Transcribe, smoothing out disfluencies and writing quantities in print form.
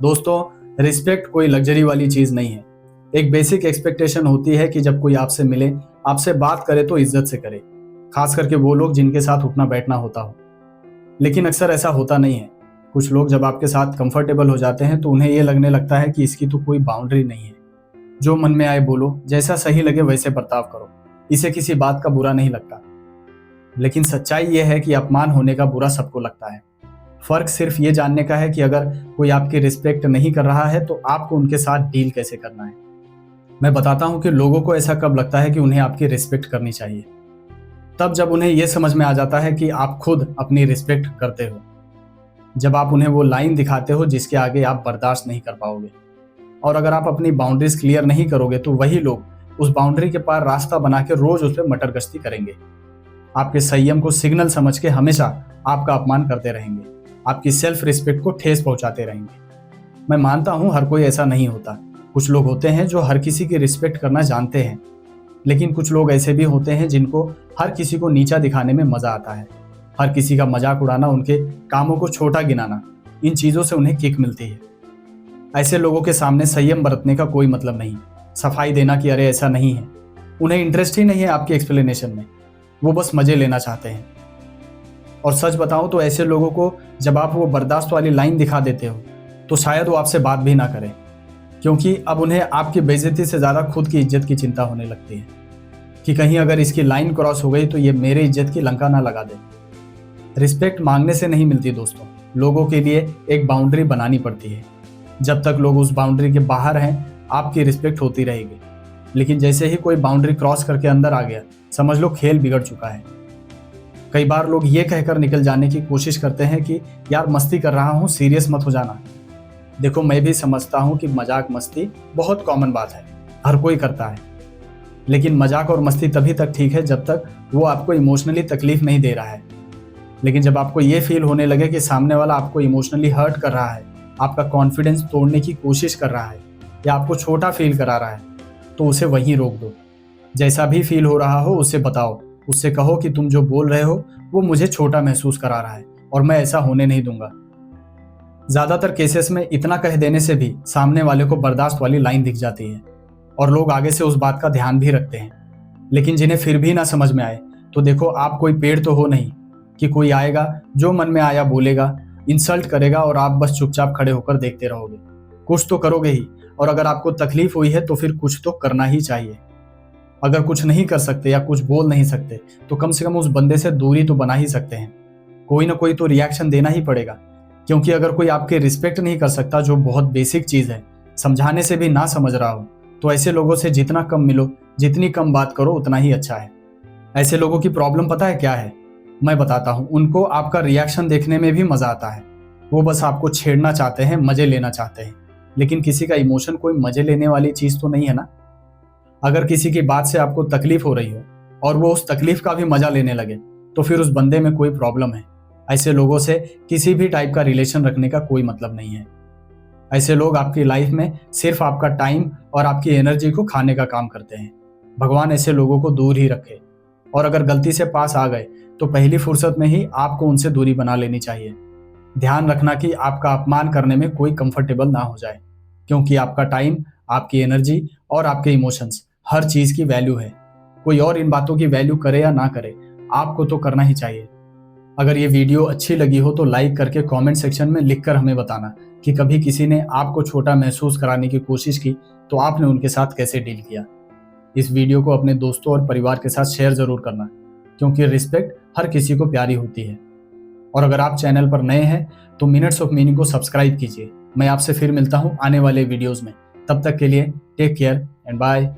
दोस्तों, रिस्पेक्ट कोई लग्जरी वाली चीज नहीं है। एक बेसिक एक्सपेक्टेशन होती है कि जब कोई आपसे मिले, आपसे बात करे तो इज्जत से करे, खास करके वो लोग जिनके साथ उठना बैठना होता हो। लेकिन अक्सर ऐसा होता नहीं है। कुछ लोग जब आपके साथ कंफर्टेबल हो जाते हैं तो उन्हें ये लगने लगता है कि इसकी तो कोई बाउंड्री नहीं है, जो मन में आए बोलो, जैसा सही लगे वैसे बर्ताव करो, इसे किसी बात का बुरा नहीं लगता। लेकिन सच्चाई यह है कि अपमान होने का बुरा सबको लगता है। फर्क सिर्फ ये जानने का है कि अगर कोई आपकी रिस्पेक्ट नहीं कर रहा है तो आपको उनके साथ डील कैसे करना है। मैं बताता हूं कि लोगों को ऐसा कब लगता है कि उन्हें आपकी रिस्पेक्ट करनी चाहिए। तब जब उन्हें यह समझ में आ जाता है कि आप खुद अपनी रिस्पेक्ट करते हो, जब आप उन्हें वो लाइन दिखाते हो जिसके आगे आप बर्दाश्त नहीं कर पाओगे। और अगर आप अपनी बाउंड्रीज क्लियर नहीं करोगे तो वही लोग उस बाउंड्री के पार रास्ता बना के रोज उस पर मटर गश्ती करेंगे। आपके संयम को सिग्नल समझ के हमेशा आपका अपमान करते रहेंगे, आपकी सेल्फ रिस्पेक्ट को ठेस पहुंचाते रहेंगे। मैं मानता हूं हर कोई ऐसा नहीं होता। कुछ लोग होते हैं जो हर किसी की रिस्पेक्ट करना जानते हैं, लेकिन कुछ लोग ऐसे भी होते हैं जिनको हर किसी को नीचा दिखाने में मजा आता है। हर किसी का मजाक उड़ाना, उनके कामों को छोटा गिनाना, इन चीजों से उन्हें किक मिलती है। ऐसे लोगों के सामने संयम बरतने का कोई मतलब नहीं, सफाई देना कि अरे ऐसा नहीं है। उन्हें इंटरेस्ट ही नहीं है आपकी एक्सप्लेनेशन में, वो बस मजे लेना चाहते हैं। और सच बताऊं तो ऐसे लोगों को जब आप वो बर्दाश्त वाली लाइन दिखा देते हो तो शायद वो आपसे बात भी ना करें, क्योंकि अब उन्हें आपकी बेइज्जती से ज़्यादा खुद की इज्जत की चिंता होने लगती है कि कहीं अगर इसकी लाइन क्रॉस हो गई तो ये मेरे इज्जत की लंका ना लगा दे। रिस्पेक्ट मांगने से नहीं मिलती दोस्तों, लोगों के लिए एक बाउंड्री बनानी पड़ती है। जब तक लोग उस बाउंड्री के बाहर हैं आपकी रिस्पेक्ट होती रहेगी, लेकिन जैसे ही कोई बाउंड्री क्रॉस करके अंदर आ गया, समझ लो खेल बिगड़ चुका है। कई बार लोग ये कहकर निकल जाने की कोशिश करते हैं कि यार मस्ती कर रहा हूँ, सीरियस मत हो जाना। देखो, मैं भी समझता हूँ कि मजाक मस्ती बहुत कॉमन बात है, हर कोई करता है। लेकिन मजाक और मस्ती तभी तक ठीक है जब तक वो आपको इमोशनली तकलीफ नहीं दे रहा है। लेकिन जब आपको ये फील होने लगे कि सामने वाला आपको इमोशनली हर्ट कर रहा है, आपका कॉन्फिडेंस तोड़ने की कोशिश कर रहा है या आपको छोटा फील करा रहा है, तो उसे वहीं रोक दो। जैसा भी फील हो रहा हो उसे बताओ, उससे कहो कि तुम जो बोल रहे हो वो मुझे छोटा महसूस करा रहा है और मैं ऐसा होने नहीं दूंगा। ज्यादातर केसेस में इतना कह देने से भी सामने वाले को बर्दाश्त वाली लाइन दिख जाती है और लोग आगे से उस बात का ध्यान भी रखते हैं। लेकिन जिन्हें फिर भी ना समझ में आए तो देखो, आप कोई पेड़ तो हो नहीं कि कोई आएगा जो मन में आया बोलेगा, इंसल्ट करेगा और आप बस चुपचाप खड़े होकर देखते रहोगे। कुछ तो करोगे ही, और अगर आपको तकलीफ हुई है तो फिर कुछ तो करना ही चाहिए। अगर कुछ नहीं कर सकते या कुछ बोल नहीं सकते तो कम से कम उस बंदे से दूरी तो बना ही सकते हैं। कोई ना कोई तो रिएक्शन देना ही पड़ेगा, क्योंकि अगर कोई आपके रिस्पेक्ट नहीं कर सकता, जो बहुत बेसिक चीज है, समझाने से भी ना समझ रहा हो, तो ऐसे लोगों से जितना कम मिलो, जितनी कम बात करो, उतना ही अच्छा है। ऐसे लोगों की प्रॉब्लम पता है क्या है? मैं बताता हूँ। उनको आपका रिएक्शन देखने में भी मजा आता है। वो बस आपको छेड़ना चाहते हैं, मजे लेना चाहते हैं। लेकिन किसी का इमोशन कोई मजे लेने वाली चीज तो नहीं है ना। अगर किसी की बात से आपको तकलीफ हो रही हो और वो उस तकलीफ का भी मजा लेने लगे तो फिर उस बंदे में कोई प्रॉब्लम है। ऐसे लोगों से किसी भी टाइप का रिलेशन रखने का कोई मतलब नहीं है। ऐसे लोग आपकी लाइफ में सिर्फ आपका टाइम और आपकी एनर्जी को खाने का काम करते हैं। भगवान ऐसे लोगों को दूर ही रखे, और अगर गलती से पास आ गए तो पहली फुर्सत में ही आपको उनसे दूरी बना लेनी चाहिए। ध्यान रखना कि आपका अपमान करने में कोई कंफर्टेबल ना हो जाए, क्योंकि आपका टाइम, आपकी एनर्जी और आपके इमोशंस, हर चीज की वैल्यू है। कोई और इन बातों की वैल्यू करे या ना करे, आपको तो करना ही चाहिए। अगर ये वीडियो अच्छी लगी हो तो लाइक करके कमेंट सेक्शन में लिखकर हमें बताना कि कभी किसी ने आपको छोटा महसूस कराने की कोशिश की तो आपने उनके साथ कैसे डील किया। इस वीडियो को अपने दोस्तों और परिवार के साथ शेयर जरूर करना, क्योंकि रिस्पेक्ट हर किसी को प्यारी होती है। और अगर आप चैनल पर नए हैं तो मिनट्स ऑफ मीनिंग को सब्सक्राइब कीजिए। मैं आपसे फिर मिलता हूं आने वाले वीडियोस में। तब तक के लिए टेक केयर एंड बाय।